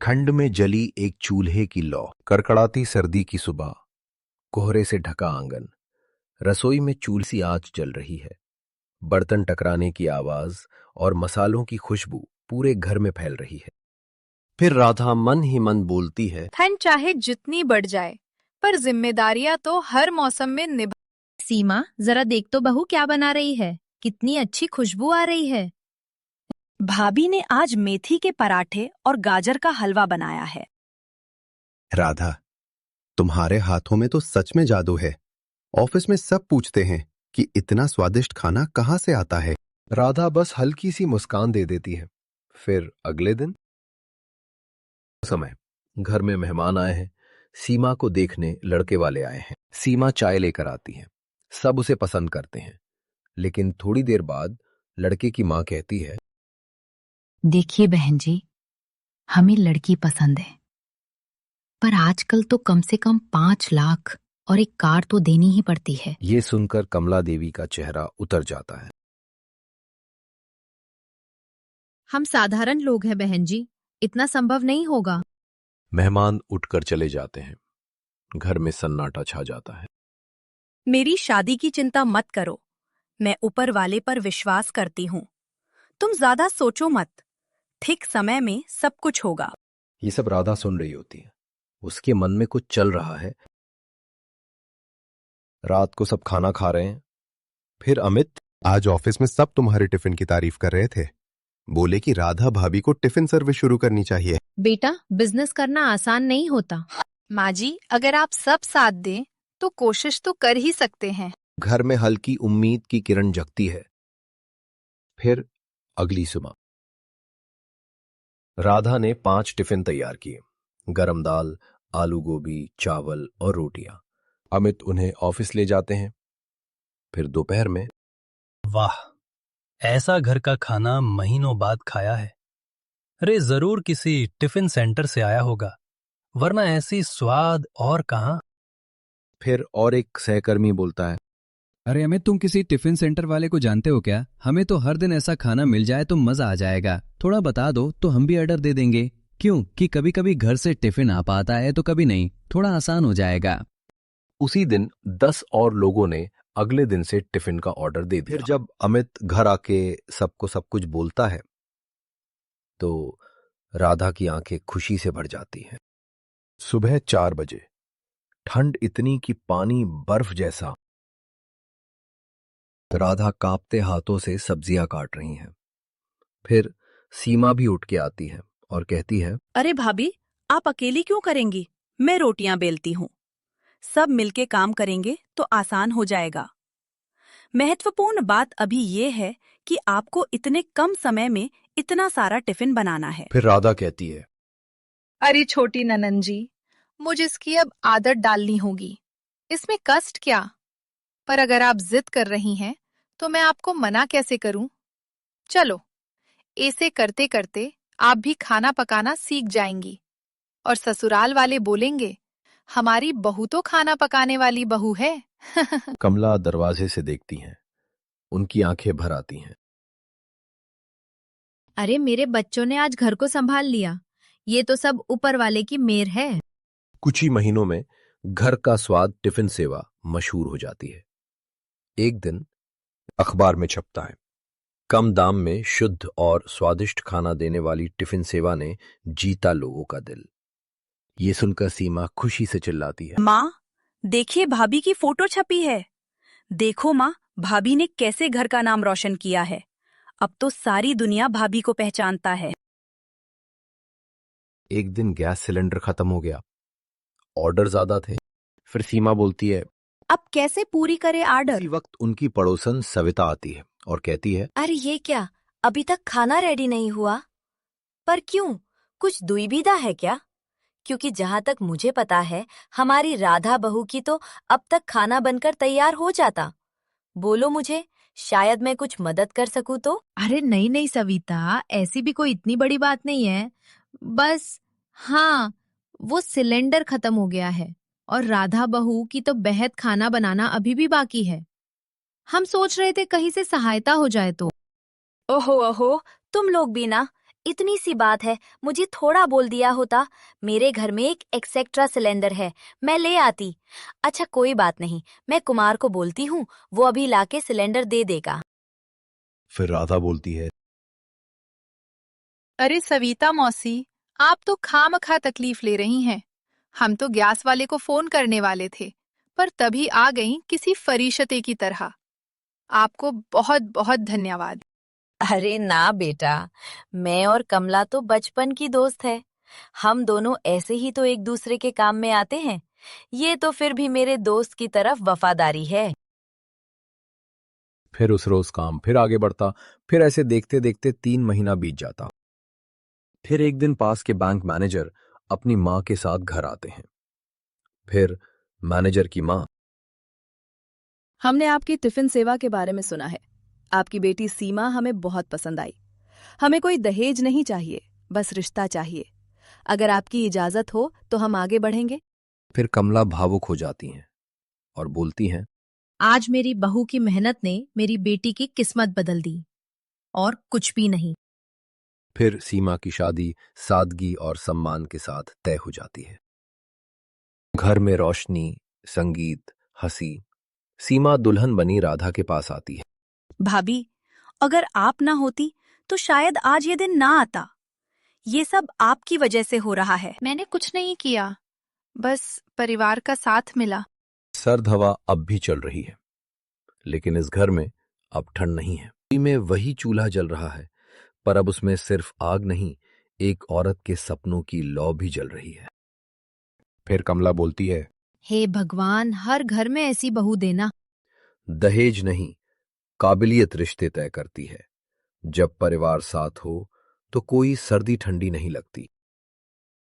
ठंड में जली एक चूल्हे की लौ, कड़कड़ाती सर्दी की सुबह, कोहरे से ढका आंगन, रसोई में चूल्हे सी आंच जल रही है। बर्तन टकराने की आवाज और मसालों की खुशबू पूरे घर में फैल रही है। फिर राधा मन ही मन बोलती है, ठंड चाहे जितनी बढ़ जाए, पर जिम्मेदारियां तो हर मौसम में निभा। सीमा, जरा देख तो बहू क्या बना रही है। कितनी अच्छी खुशबू आ रही है। भाभी ने आज मेथी के पराठे और गाजर का हलवा बनाया है। राधा, तुम्हारे हाथों में तो सच में जादू है। ऑफिस में सब पूछते हैं कि इतना स्वादिष्ट खाना कहाँ से आता है। राधा बस हल्की सी मुस्कान दे देती है। फिर अगले दिन समय घर में मेहमान आए हैं। सीमा को देखने लड़के वाले आए हैं। सीमा चाय लेकर आती है। सब उसे पसंद करते हैं, लेकिन थोड़ी देर बाद लड़के की मां कहती है, देखिए बहन जी, हमें लड़की पसंद है, पर आजकल तो कम से कम 5 लाख और एक कार तो देनी ही पड़ती है। ये सुनकर कमला देवी का चेहरा उतर जाता है। हम साधारण लोग हैं बहन जी, इतना संभव नहीं होगा। मेहमान उठकर चले जाते हैं। घर में सन्नाटा छा जाता है। मेरी शादी की चिंता मत करो, मैं ऊपर वाले पर विश्वास करती हूँ। तुम ज्यादा सोचो मत, ठीक समय में सब कुछ होगा। ये सब राधा सुन रही होती है। उसके मन में कुछ चल रहा है। रात को सब खाना खा रहे हैं। फिर अमित, आज ऑफिस में सब तुम्हारे टिफिन की तारीफ कर रहे थे। बोले कि राधा भाभी को टिफिन सर्विस शुरू करनी चाहिए। बेटा, बिजनेस करना आसान नहीं होता। माँ जी, अगर आप सब साथ दें तो कोशिश तो कर ही सकते हैं। घर में हल्की उम्मीद की किरण जगती है। फिर अगली सुबह राधा ने 5 टिफिन तैयार किए। गरम दाल, आलू गोभी, चावल और रोटियां। अमित उन्हें ऑफिस ले जाते हैं। फिर दोपहर में, वाह, ऐसा घर का खाना महीनों बाद खाया है। अरे जरूर किसी टिफिन सेंटर से आया होगा, वरना ऐसी स्वाद और कहाँ। फिर और एक सहकर्मी बोलता है, अरे अमित, तुम किसी टिफिन सेंटर वाले को जानते हो क्या? हमें तो हर दिन ऐसा खाना मिल जाए तो मजा आ जाएगा। थोड़ा बता दो तो हम भी ऑर्डर दे देंगे। क्यों कि कभी कभी घर से टिफिन आ पाता है तो कभी नहीं, थोड़ा आसान हो जाएगा। उसी दिन 10 और लोगों ने अगले दिन से टिफिन का ऑर्डर दे दिया। फिर जब अमित घर आके सबको सब कुछ बोलता है तो राधा की आंखें खुशी से भर जाती हैं। सुबह 4 बजे, ठंड इतनी कि पानी बर्फ जैसा। राधा कांपते हाथों से सब्जियां काट रही हैं। फिर सीमा भी उठ के आती है और कहती है, अरे भाभी, आप अकेली क्यों करेंगी? मैं रोटियां बेलती हूँ। सब मिलके काम करेंगे तो आसान हो जाएगा। महत्वपूर्ण बात अभी ये है कि आपको इतने कम समय में इतना सारा टिफिन बनाना है। फिर राधा कहती है, अरे छोटी ननन जी, मुझे इसकी अब आदत डालनी होगी। इसमें कष्ट क्या? पर अगर आप जिद कर रही हैं तो मैं आपको मना कैसे करूं? चलो, ऐसे करते करते आप भी खाना पकाना सीख जाएंगी और ससुराल वाले बोलेंगे, हमारी बहू तो खाना पकाने वाली बहू है। कमला दरवाजे से देखती हैं। उनकी आंखें भर आती हैं। अरे मेरे बच्चों ने आज घर को संभाल लिया। ये तो सब ऊपर वाले की मेहर है। कुछ ही महीनों में घर का स्वाद टिफिन सेवा मशहूर हो जाती है। एक दिन अखबार में छपता है, कम दाम में शुद्ध और स्वादिष्ट खाना देने वाली टिफिन सेवा ने जीता लोगों का दिल। ये सुनकर सीमा खुशी से चिल्लाती है, माँ, देखिए भाभी की फोटो छपी है। देखो माँ, भाभी ने कैसे घर का नाम रोशन किया है। अब तो सारी दुनिया भाभी को पहचानता है। एक दिन गैस सिलेंडर खत्म हो गया। ऑर्डर ज्यादा थे। फिर सीमा बोलती है, अब कैसे पूरी करे ऑर्डर? इसी वक्त उनकी पड़ोसन सविता आती है और कहती है, अरे ये क्या, अभी तक खाना रेडी नहीं हुआ? पर क्यों, कुछ दुविधा है क्या? क्योंकि जहाँ तक मुझे पता है, हमारी राधा बहू की तो अब तक खाना बनकर तैयार हो जाता। बोलो मुझे, शायद मैं कुछ मदद कर सकूं तो। अरे नहीं नहीं सविता, ऐसी भी कोई इतनी बड़ी बात नहीं है। बस हाँ, वो सिलेंडर खत्म हो गया है और राधा बहू की तो बेहद खाना बनाना अभी भी बाकी है। हम सोच रहे थे कहीं से सहायता हो जाए तो। ओहो ओहो, तुम लोग भी ना, इतनी सी बात है, मुझे थोड़ा बोल दिया होता। मेरे घर में एक एक्सेट्रा सिलेंडर है, मैं ले आती। अच्छा कोई बात नहीं, मैं कुमार को बोलती हूँ, वो अभी लाके सिलेंडर दे देगा। फिर राधा बोलती है, अरे सविता मौसी, आप तो खामखा तकलीफ ले रही हैं। हम तो गैस वाले को फोन करने वाले थे, पर तभी आ गई किसी फरिश्ते की तरह। आपको बहुत बहुत धन्यवाद। अरे ना बेटा, मैं और कमला तो बचपन की दोस्त है। हम दोनों ऐसे ही तो एक दूसरे के काम में आते हैं। ये तो फिर भी मेरे दोस्त की तरफ वफादारी है। फिर उस रोज काम फिर आगे बढ़ता। फिर ऐसे देखते देखते 3 महीना बीत जाता। फिर एक दिन पास के बैंक मैनेजर अपनी माँ के साथ घर आते हैं। फिर मैनेजर की माँ, हमने आपकी टिफिन सेवा के बारे में सुना है। आपकी बेटी सीमा हमें बहुत पसंद आई। हमें कोई दहेज नहीं चाहिए, बस रिश्ता चाहिए। अगर आपकी इजाजत हो तो हम आगे बढ़ेंगे। फिर कमला भावुक हो जाती हैं और बोलती हैं, आज मेरी बहू की मेहनत ने मेरी बेटी की किस्मत बदल दी, और कुछ भी नहीं। फिर सीमा की शादी सादगी और सम्मान के साथ तय हो जाती है। घर में रोशनी, संगीत, हंसी। सीमा दुल्हन बनी राधा के पास आती है। भाभी, अगर आप ना होती तो शायद आज ये दिन ना आता। ये सब आपकी वजह से हो रहा है। मैंने कुछ नहीं किया, बस परिवार का साथ मिला। सर्द हवा अब भी चल रही है, लेकिन इस घर में अब ठंड नहीं है। में वही चूल्हा जल रहा है, पर अब उसमें सिर्फ आग नहीं, एक औरत के सपनों की लौ भी जल रही है। फिर कमला बोलती है, हे भगवान, हर घर में ऐसी बहू देना। दहेज नहीं, काबिलियत रिश्ते तय करती है। जब परिवार साथ हो तो कोई सर्दी ठंडी नहीं लगती।